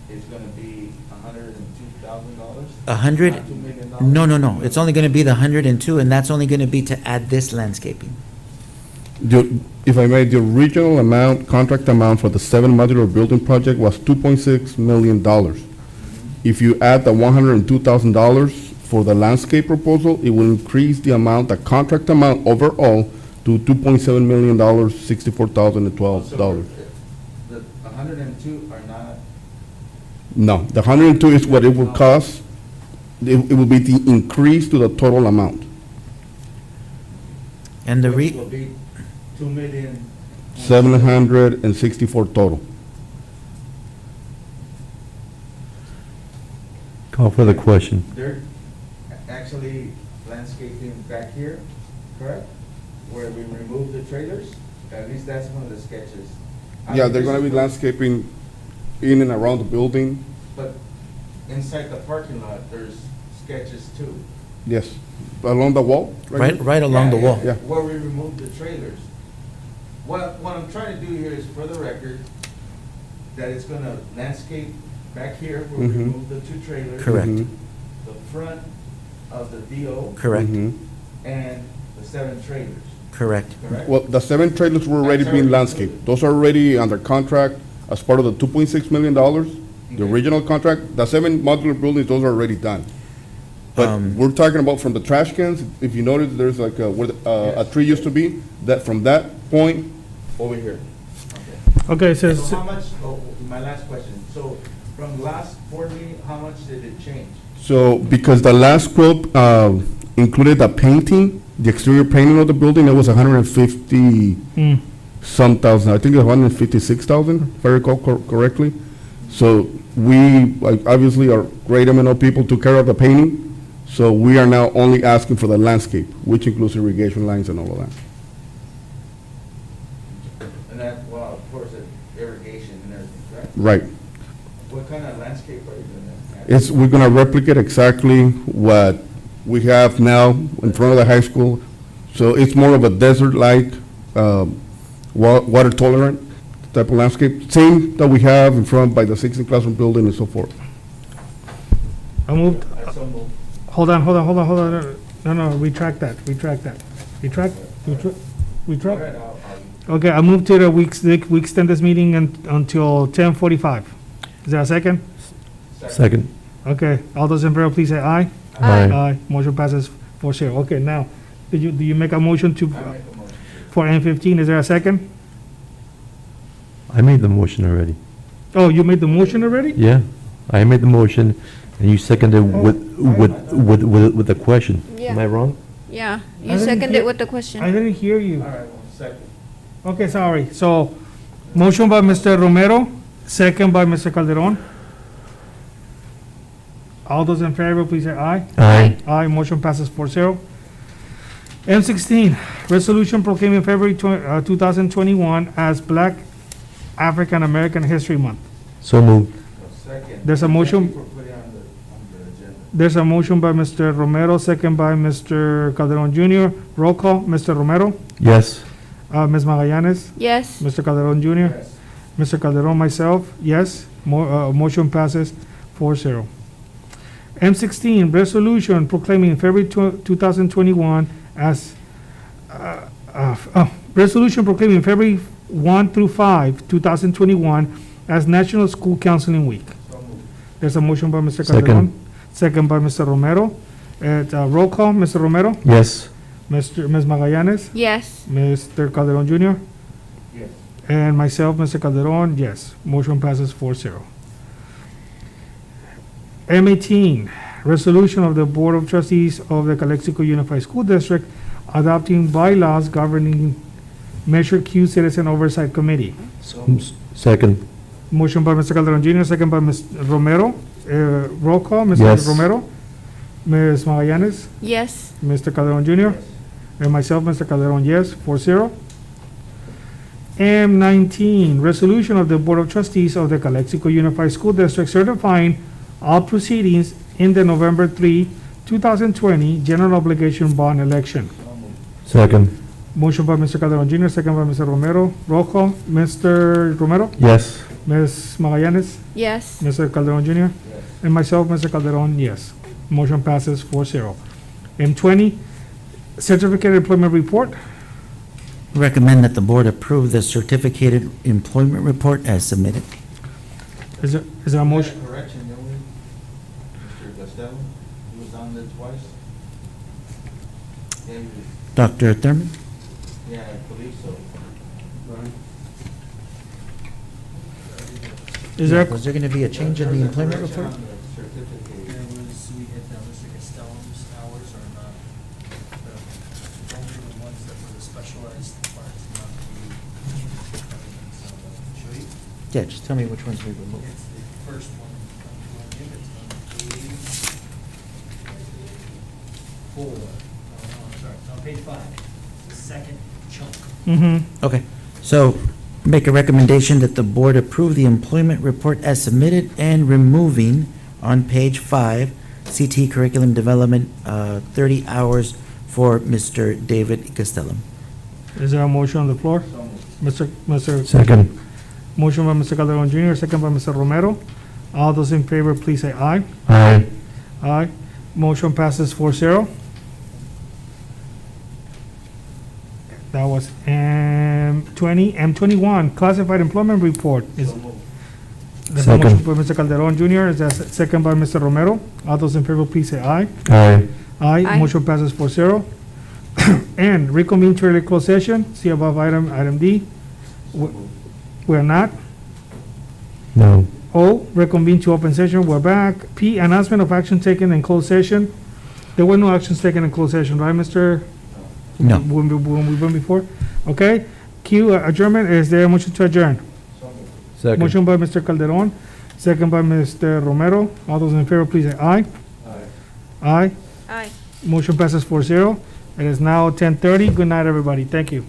is gonna be $102,000? 100? Not $2 million? No. It's only going to be the 102, and that's only going to be to add this landscaping. If I may, the original amount, contract amount for the 7 modular building project was $2.6 million. If you add the $102,000 for the landscape proposal, it will increase the amount, the contract amount overall to $2.7 million, $64,012. So the 102 are not, No, the 102 is what it will cost. It will be the increase to the total amount. And the which will be 2 million. 764 total. Call for the question. They're actually landscaping back here, correct? Where we remove the trailers? At least that's one of the sketches. Yeah, they're gonna be landscaping in and around the building. But inside the parking lot, there's sketches too. Yes, along the wall, Right, here? right along the wall. Yeah. Where we removed the trailers. What I'm trying to do here is, for the record, that it's gonna landscape back here where we Mhm. removed the 2 trailers. Correct. Mhm. The front of the DO Correct, Mhm. and the 7 trailers, correct. correct? Well, the 7 trailers were already That's being already landscaped. included. Those are already under contract as part of the $2.6 million, the Okay. original contract. The 7 modular buildings, those are already done. But Um, we're talking about from the trash cans, if you notice, there's like where a tree used to be, that from that point, Over here. Okay, so, So how much, my last question, so from last board meeting, how much did it change? so because the last quote included the painting, the exterior painting of the building, it was 150 mm, some thousand, I think it's 156,000, if I recall correctly. So we, like, obviously, our great M&O people took care of the painting, so we are now only asking for the landscape, which includes irrigation lines and all of that. And that, well, of course, irrigation and everything, correct? Right. What kind of landscape are you gonna? It's, we're gonna replicate exactly what we have now in front of the high school. So it's more of a desert-like, water tolerant type of landscape, same that we have in front by the 16th classroom building and so forth. I moved, I so moved. hold on. No, retract that. Retract. Go ahead, I'll- Okay, I moved to we extend this meeting until 10:45. Is there a second? Second. Okay, all those in favor, please say aye. Aye. Motion passes 4-0. Okay, now, do you make a motion to, I make a motion. for N15? Is there a second? I made the motion already. Oh, you made the motion already? Yeah, I made the motion, and you seconded with the question. Am I Yeah, wrong? yeah. I You didn't seconded hear- with the I question. didn't hear you. All right, well, second. Okay, sorry. So, motion by Mr. Romero, second by Mr. Calderon. All those in favor, please say aye. Aye. Aye, motion passes 4-0. M16, resolution proclaiming February 2021 as Black African American History Month. So moved. Second. There's a motion- Thank you for putting it on the agenda. There's a motion by Mr. Romero, second by Mr. Calderon Jr. Roll call, Mr. Romero, Yes. Ms. Magallanes, Yes, Mr. Calderon Jr., Yes. Mr. Calderon, myself, yes. Motion passes 4-0. M16, resolution proclaiming February 2021 as, resolution proclaiming February 1 through 5, 2021 as National School Counseling Week. So moved. There's a motion by Mr. Second. Calderon. Second by Mr. Romero. Roll call, Mr. Romero, Yes. Ms. Magallanes, yes, Mr. Calderon Jr., Yes. and myself, Mr. Calderon, yes. Motion passes 4-0. M18, resolution of the Board of Trustees of the Calexico Unified School District adopting bylaws governing Measure Q Citizen Oversight Committee. Second. Motion by Mr. Calderon Jr., second by Ms. Romero. Roll call, Mr. Yes. Romero, Ms. Magallanes, yes, Mr. Calderon Jr., Yes. and myself, Mr. Calderon, yes, 4-0. M19, resolution of the Board of Trustees of the Calexico Unified School District certifying all proceedings in the November 3, 2020 general obligation bond election. So moved. Second. Motion by Mr. Calderon Jr., second by Mr. Romero. Roll call, Mr. Romero, Yes. Ms. Magallanes, yes, Mr. Calderon Jr., Yes. and myself, Mr. Calderon, yes. Motion passes 4-0. M20, certificated employment report. Recommend that the board approve the certificated employment report as submitted. Is there a motion? Correction, don't we? Mr. Costello, he was on there twice. Yeah, Dr. Thurman? yeah, I believe so. Is there, Was there going to be a change in the employment report? Correction on the certificate. There was, we had Mr. Costello's hours are not, only the ones that were the specialized parts, not the, show you? Yeah, just tell me which ones we removed. It's the first one, I think it's on page 4, no, I'm sorry, it's on page 5, the second chunk. mm-hmm, Okay, so Make a recommendation that the board approve the employment report as submitted and removing on page 5, CT curriculum development, 30 hours for Mr. David Castellum. Is there a motion on the floor? Mr. Second. Motion by Mr. Calderon Jr., second by Mr. Romero. All those in favor, please say aye. Aye. Aye. Motion passes 4-0. That was M20. M21, classified employment report. There's a motion Second. by Mr. Calderon Jr., is that second by Mr. Romero. All those in favor, please say aye. Aye. Aye. Aye. Motion passes 4-0. And reconvene to regular closed session. See above item D. We're not. No. O, reconvene to open session, we're back. P, announcement of action taken in closed session. There were no actions taken in closed session, right, Mr.? No. When we went before? Okay. Q, adjournment, is there a motion to adjourn? Second. Motion by Mr. Calderon, second by Mr. Romero. All those in favor, please say aye. Aye. Aye. Motion passes 4-0. It is now 10:30. Good night, everybody. Thank you.